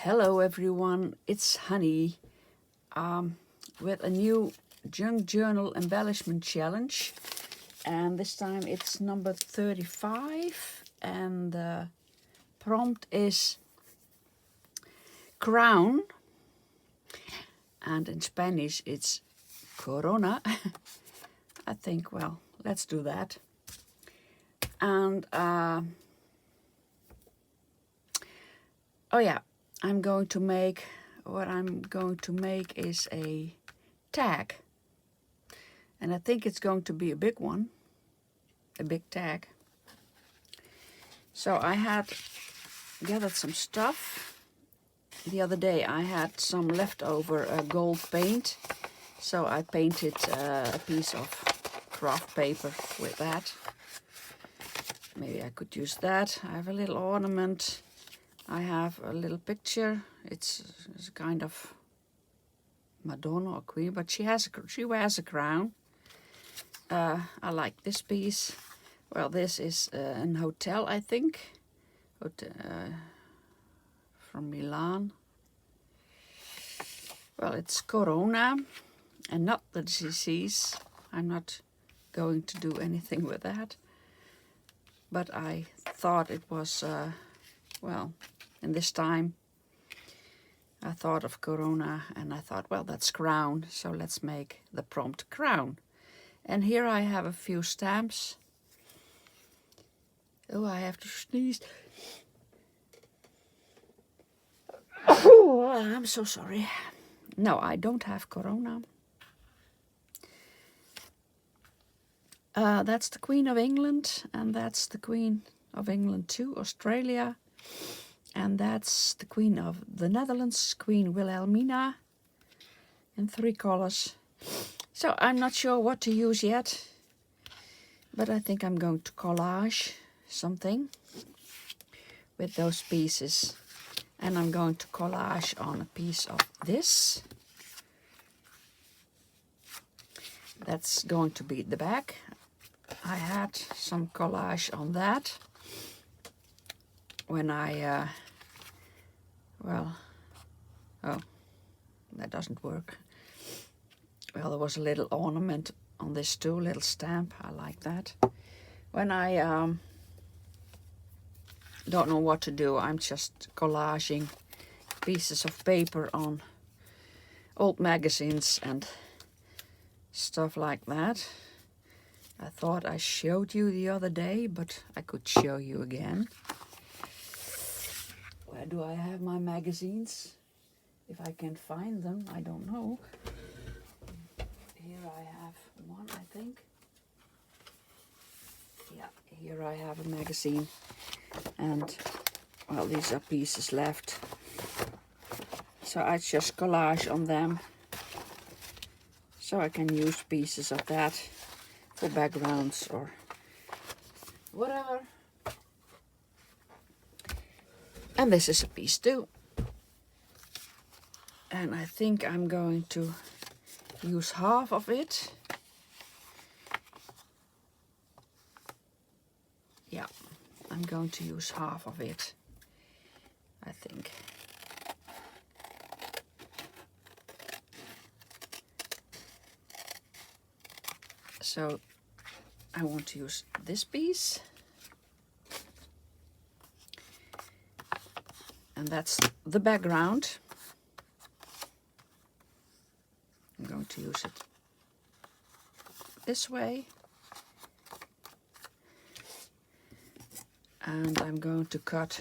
Hello everyone, it's Hanny with a new junk journal embellishment challenge, and this time it's number 35 and the prompt is crown, and in Spanish it's corona. I think, well, let's do that. And oh yeah, what I'm going to make is a tag, and I think it's going to be a big one, a big tag. So I had gathered some stuff. The other day I had some leftover gold paint, so I painted a piece of craft paper with that. Maybe I could use that. I have a little ornament. I have a little picture. It's a kind of Madonna or Queen, but she wears a crown. I like this piece. Well, this is an hotel, I think, from Milan. Well, it's Corona and not the disease. I'm not going to do anything with that. But I thought it was, well, in this time, I thought of Corona and I thought, well, that's crown, so let's make the prompt crown. And here I have a few stamps. Oh, I have to sneeze. Oh, I'm so sorry. No, I don't have Corona. That's the Queen of England, and that's the Queen of England too, Australia. And that's the Queen of the Netherlands, Queen Wilhelmina, in 3 colors. So I'm not sure what to use yet, but I think I'm going to collage something with those pieces. And I'm going to collage on a piece of this. That's going to be the back. I had some collage on that when I, well, oh, that doesn't work. Well, there was a little ornament on this too, little stamp. I like that. When I don't know what to do, I'm just collaging pieces of paper on old magazines and stuff like that. I thought I showed you the other day, but I could show you again. Where do I have my magazines? If I can find them, I don't know. Here I have one, I think. Yeah, here I have a magazine. And, well, these are pieces left. So I just collage on them. So I can use pieces of that for backgrounds or whatever. And this is a piece too. And I think I'm going to use half of it. Yeah, I'm going to use half of it, I think. So I want to use this piece. And that's the background. I'm going to use it this way. And I'm going to cut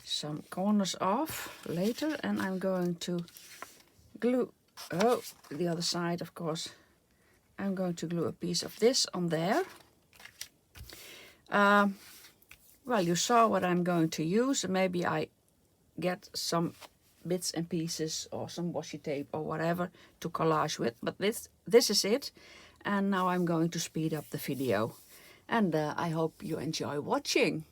some corners off later, and I'm going to glue, oh, the other side, of course. I'm going to glue a piece of this on there. Well, you saw what I'm going to use. Maybe I get some bits and pieces or some washi tape or whatever to collage with. But this is it. And now I'm going to speed up the video. And I hope you enjoy watching.